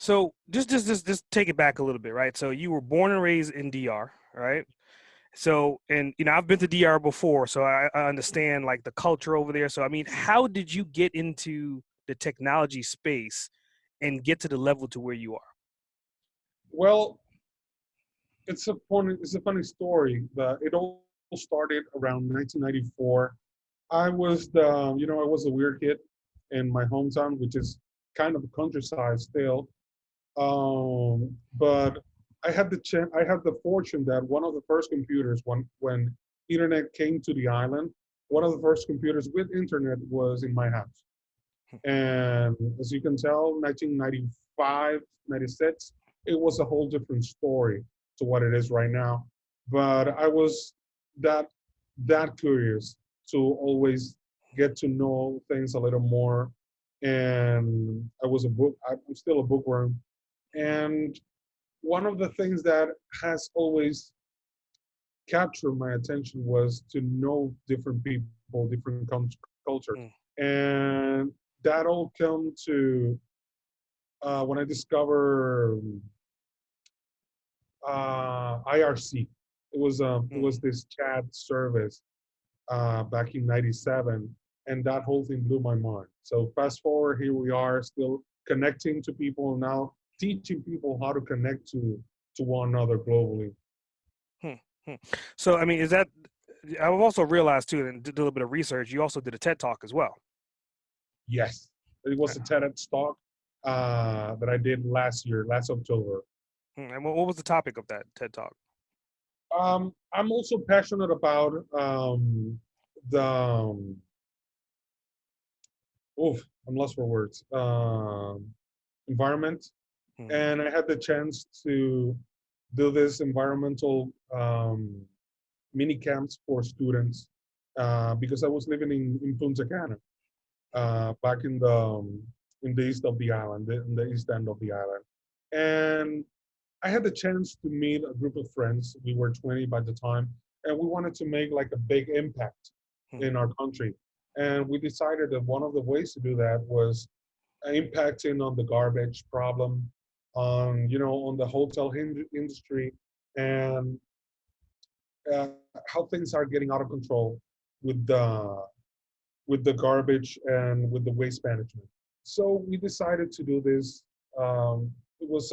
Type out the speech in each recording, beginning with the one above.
So just take it back a little bit, right? So you were born and raised in DR, right? So, and I've been to DR before, so I understand like the culture over there. So, I mean, how did you get into the technology space and get to the level to where you are? Well, it's a funny story. It all started around 1994. I was a weird kid in my hometown, which is kind of a countryside still. But I had the fortune that one of the first computers, when internet came to the island, one of the first computers with internet was in my house. And as you can tell, 1995, 96, it was a whole different story to what it is right now. But I was that that curious to always get to know things a little more. And I'm still a bookworm. And one of the things that has always captured my attention was to know different people, different cultures. Mm, And that all came to when I discovered IRC. It was mm. this chat service back in '97, and that whole thing blew my mind. So fast forward, here we are, still connecting to people now, teaching people how to connect to one another globally. Hmm, hmm. So, I mean, is that, I've also realized too, and did a little bit of research, you also did a TED Talk as well. Yes, it was a Yeah. TEDx talk that I did last October. And what was the topic of that TED Talk? I'm also passionate about the oof, I'm lost for words. Environment, Hmm, and I had the chance to do this environmental mini camps for students because I was living in Punta Cana back in the east of the island, in the east end of the island, and I had the chance to meet a group of friends. We were 20 by the time, and we wanted to make like a big impact hmm, in our country. And we decided that one of the ways to do that was impacting on the garbage problem, on the hotel industry, and how things are getting out of control with the garbage and with the waste management. So we decided to do this. It was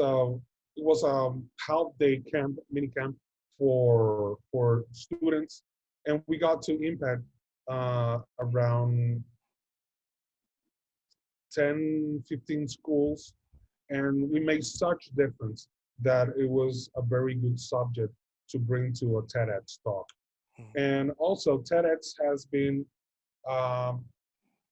a half day camp, mini camp for students, and we got to impact around 10, 15 schools, and we made such difference that it was a very good subject to bring to a TEDx talk. hmm. And also TEDx has been um,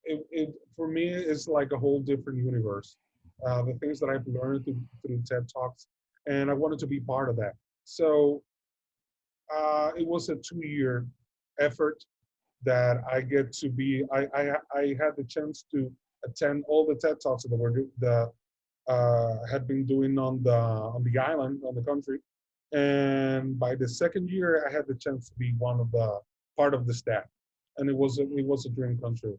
it for me is like a whole different universe. The things that I've learned through TED Talks, and I wanted to be part of that. So it was a 2 year effort that I get to be. I had the chance to attend all the TED Talks that were the had been doing on the island on the country, and by the second year, I had the chance to be one of the part of the staff, and it was a dream come true.